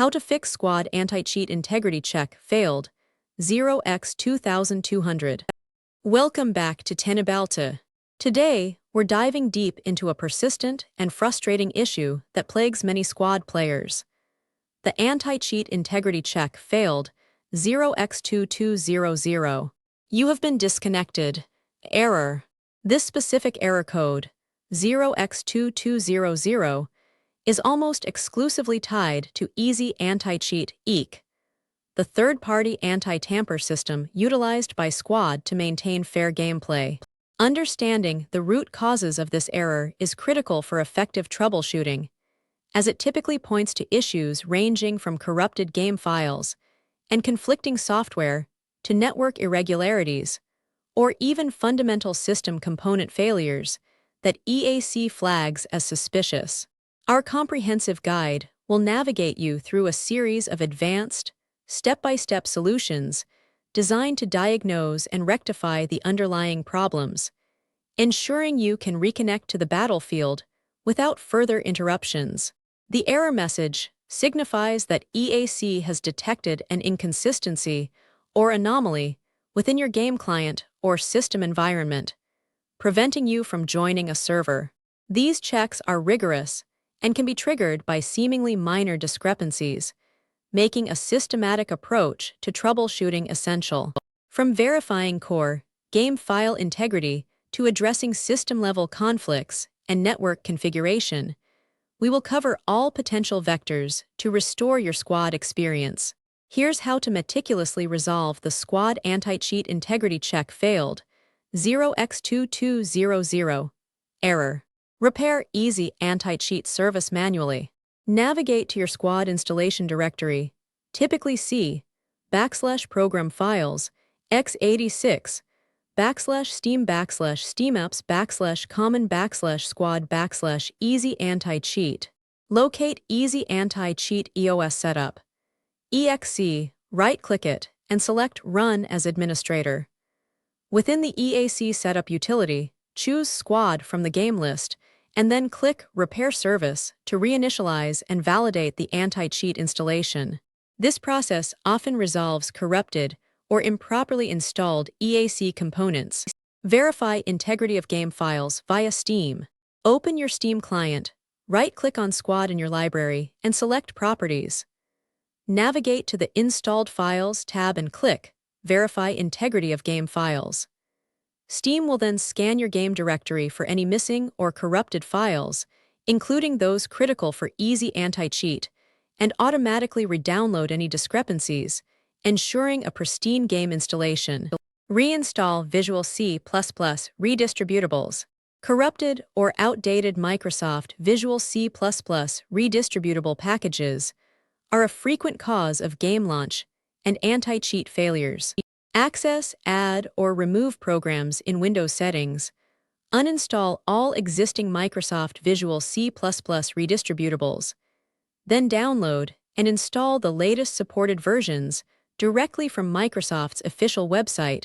How to fix Squad anti-cheat integrity check failed, 0x2200. Welcome back to Teknobalta. Today, we're diving deep into a persistent and frustrating issue that plagues many Squad players. The anti-cheat integrity check failed, 0x2200. You have been disconnected. Error. This specific error code, 0x2200, is almost exclusively tied to Easy Anti-Cheat (EAC), the third-party anti-tamper system utilized by Squad to maintain fair gameplay. Understanding the root causes of this error is critical for effective troubleshooting, as it typically points to issues ranging from corrupted game files and conflicting software to network irregularities, or even fundamental system component failures that EAC flags as suspicious. Our comprehensive guide will navigate you through a series of advanced, step-by-step solutions designed to diagnose and rectify the underlying problems, ensuring you can reconnect to the battlefield without further interruptions. The error message signifies that EAC has detected an inconsistency or anomaly within your game client or system environment, preventing you from joining a server. These checks are rigorous and can be triggered by seemingly minor discrepancies, making a systematic approach to troubleshooting essential. From verifying core game file integrity to addressing system-level conflicts and network configuration, we will cover all potential vectors to restore your Squad experience. Here's how to meticulously resolve the Squad anti-cheat integrity check failed, 0x2200. Error. Repair Easy Anti-Cheat Service manually. Navigate to your Squad installation directory, typically C /program files, x86, /steam /steamapps /common /squad /easy anti-cheat. Locate Easy Anti-Cheat EOS setup. EXE, right-click it, and select Run as Administrator. Within the EAC setup utility, choose Squad from the game list, and then click Repair Service to reinitialize and validate the anti-cheat installation. This process often resolves corrupted or improperly installed EAC components. Verify integrity of game files via Steam. Open your Steam client, right-click on Squad in your library, and select Properties. Navigate to the Installed Files tab and click Verify integrity of game files. Steam will then scan your game directory for any missing or corrupted files, including those critical for Easy Anti-Cheat, and automatically re-download any discrepancies, ensuring a pristine game installation. Reinstall Visual C++ Redistributables. Corrupted or outdated Microsoft Visual C++ redistributable packages are a frequent cause of game launch and anti-cheat failures. Access, add, or remove programs in Windows settings. Uninstall all existing Microsoft Visual C++ redistributables. Then download and install the latest supported versions directly from Microsoft's official website,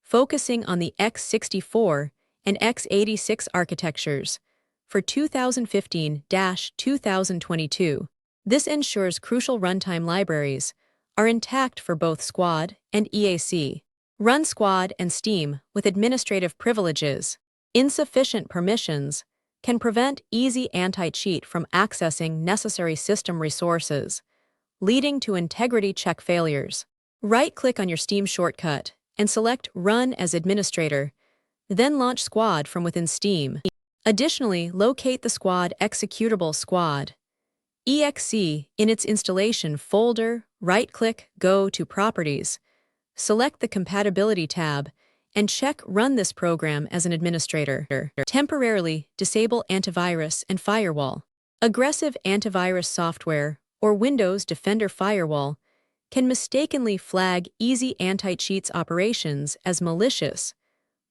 focusing on the x64 and x86 architectures for 2015-2022. This ensures crucial runtime libraries are intact for both Squad and EAC. Run Squad and Steam with administrative privileges. Insufficient permissions can prevent Easy Anti-Cheat from accessing necessary system resources, leading to integrity check failures. Right-click on your Steam shortcut and select Run as Administrator, then launch Squad from within Steam. Additionally, locate the Squad executable Squad exe in its installation folder, right-click, go to Properties, select the Compatibility tab, and check Run this program as an administrator. Temporarily disable Antivirus and Firewall. Aggressive antivirus software or Windows Defender Firewall can mistakenly flag Easy Anti-Cheat's operations as malicious,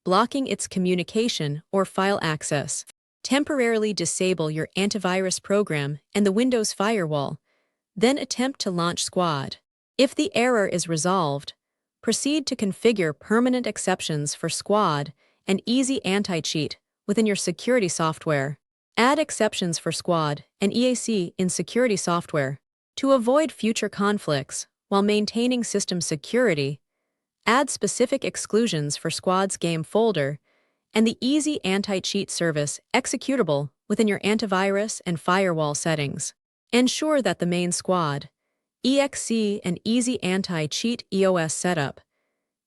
blocking its communication or file access. Temporarily disable your antivirus program and the Windows Firewall, then attempt to launch Squad. If the error is resolved, proceed to configure permanent exceptions for Squad and Easy Anti-Cheat within your security software. Add exceptions for Squad and EAC in security software. To avoid future conflicts while maintaining system security, add specific exclusions for Squad's game folder and the Easy Anti-Cheat service executable within your antivirus and firewall settings. Ensure that the main Squad, exe and Easy Anti-Cheat EOS setup,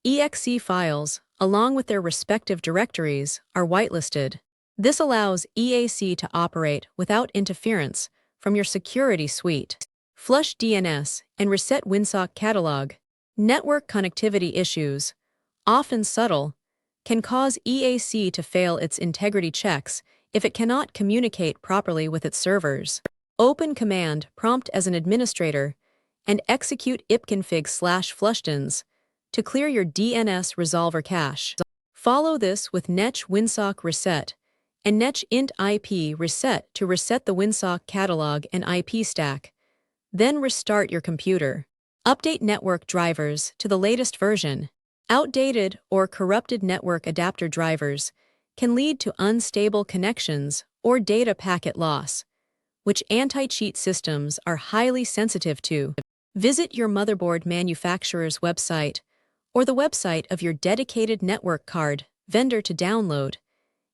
exe files, along with their respective directories, are whitelisted. This allows EAC to operate without interference from your security suite. Flush DNS and reset WinSock catalog. Network connectivity issues, often subtle, can cause EAC to fail its integrity checks if it cannot communicate properly with its servers. Open command prompt as an administrator and execute ipconfig/flushdins to clear your DNS resolver cache. Follow this with netch winsock reset and netch int IP reset to reset the winsock catalog and IP stack. Then restart your computer. Update network drivers to the latest version. Outdated or corrupted network adapter drivers can lead to unstable connections or data packet loss, which anti-cheat systems are highly sensitive to. Visit your motherboard manufacturer's website or the website of your dedicated network card vendor to download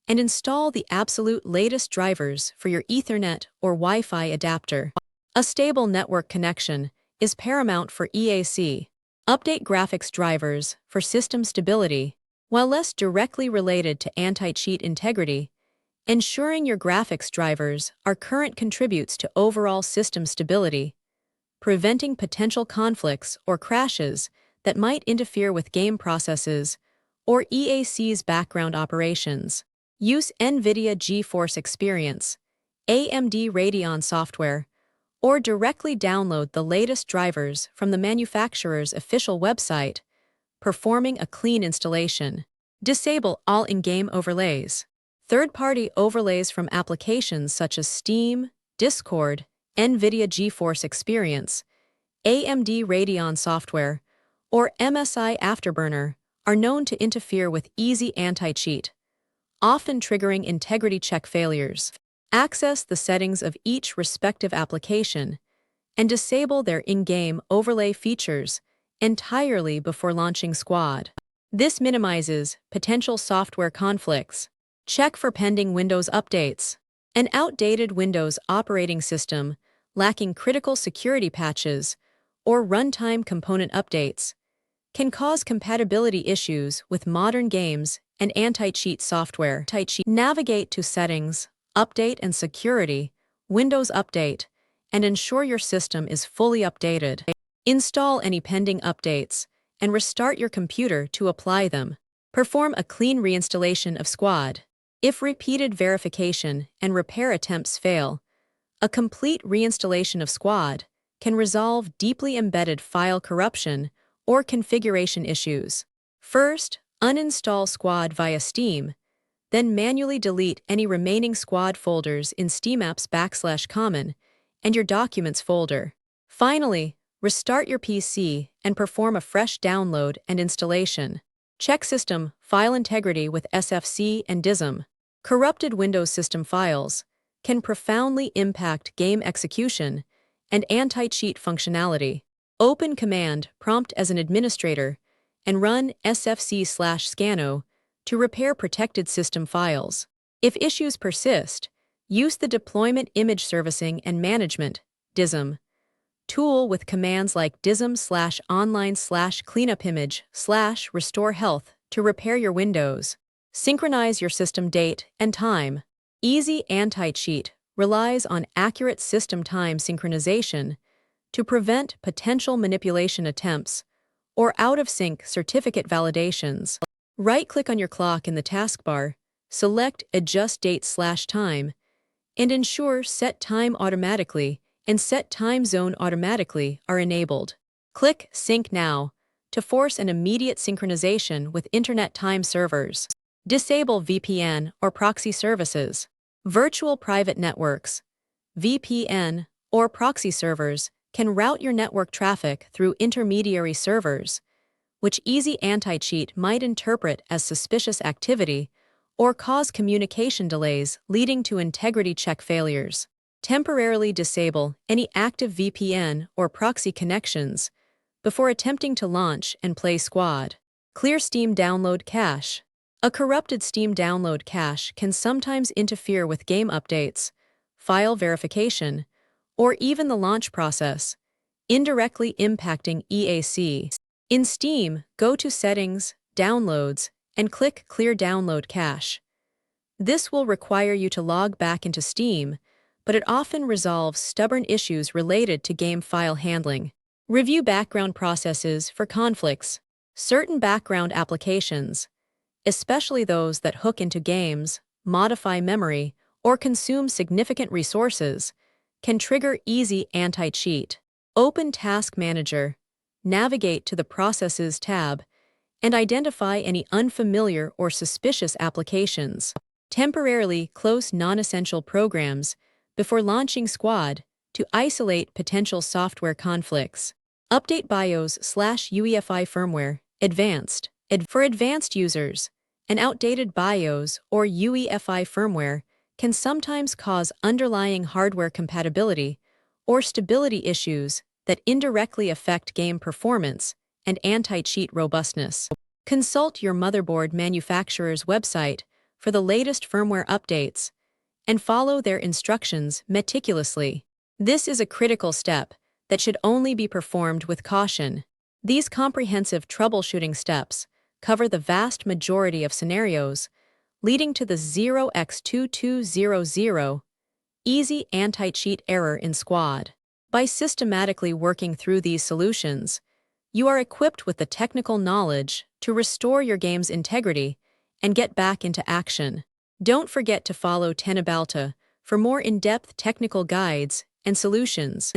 and install the absolute latest drivers for your Ethernet or Wi-Fi adapter. A stable network connection is paramount for EAC. Update graphics drivers for system stability. While less directly related to anti-cheat integrity, ensuring your graphics drivers are current contributes to overall system stability, preventing potential conflicts or crashes that might interfere with game processes or EAC's background operations. Use NVIDIA GeForce Experience, AMD Radeon software, or directly download the latest drivers from the manufacturer's official website, performing a clean installation. Disable all in-game overlays. Third-party overlays from applications such as Steam, Discord, NVIDIA GeForce Experience, AMD Radeon software, or MSI Afterburner are known to interfere with easy anti-cheat, often triggering integrity check failures. Access the settings of each respective application and disable their in-game overlay features entirely before launching Squad. This minimizes potential software conflicts. Check for pending Windows updates. An outdated Windows operating system lacking critical security patches or runtime component updates can cause compatibility issues with modern games and anti-cheat software. Navigate to Settings, Update and Security, Windows Update, and ensure your system is fully updated. Install any pending updates and restart your computer to apply them. Perform a clean reinstallation of Squad. If repeated verification and repair attempts fail, a complete reinstallation of Squad can resolve deeply embedded file corruption or configuration issues. First, uninstall Squad via Steam, then manually delete any remaining Squad folders in steamapps/common and your Documents folder. Finally, restart your PC and perform a fresh download and installation. Check system file integrity with SFC and DISM. Corrupted Windows system files can profoundly impact game execution and anti-cheat functionality. Open command prompt as an administrator and run sfc/scano to repair protected system files. If issues persist, use the Deployment Image Servicing and Management (DISM) tool with commands like dism/online/cleanupimage/restore health to repair your Windows. Synchronize your system date and time. Easy anti-cheat relies on accurate system time synchronization to prevent potential manipulation attempts or out-of-sync certificate validations. Right-click on your clock in the taskbar, select Adjust Date/Time, and ensure Set Time Automatically and Set Time Zone Automatically are enabled. Click Sync Now to force an immediate synchronization with Internet time servers. Disable VPN or proxy services. Virtual private networks, VPN, or proxy servers can route your network traffic through intermediary servers, which easy anti-cheat might interpret as suspicious activity or cause communication delays leading to integrity check failures. Temporarily disable any active VPN or proxy connections before attempting to launch and play Squad. Clear Steam download cache. A corrupted Steam download cache can sometimes interfere with game updates, file verification, or even the launch process, indirectly impacting EAC. In Steam, go to Settings, Downloads, and click Clear Download Cache. This will require you to log back into Steam, but it often resolves stubborn issues related to game file handling. Review background processes for conflicts. Certain background applications, especially those that hook into games, modify memory, or consume significant resources, can trigger easy anti-cheat. Open Task Manager, navigate to the Processes tab, and identify any unfamiliar or suspicious applications. Temporarily close non-essential programs before launching Squad to isolate potential software conflicts. Update BIOS/UEFI firmware, Advanced. For advanced users, an outdated BIOS or UEFI firmware can sometimes cause underlying hardware compatibility or stability issues that indirectly affect game performance and anti-cheat robustness. Consult your motherboard manufacturer's website for the latest firmware updates and follow their instructions meticulously. This is a critical step that should only be performed with caution. These comprehensive troubleshooting steps cover the vast majority of scenarios, leading to the 0x2200 easy anti-cheat error in Squad. By systematically working through these solutions, you are equipped with the technical knowledge to restore your game's integrity and get back into action. Don't forget to follow Teknobalta for more in-depth technical guides and solutions.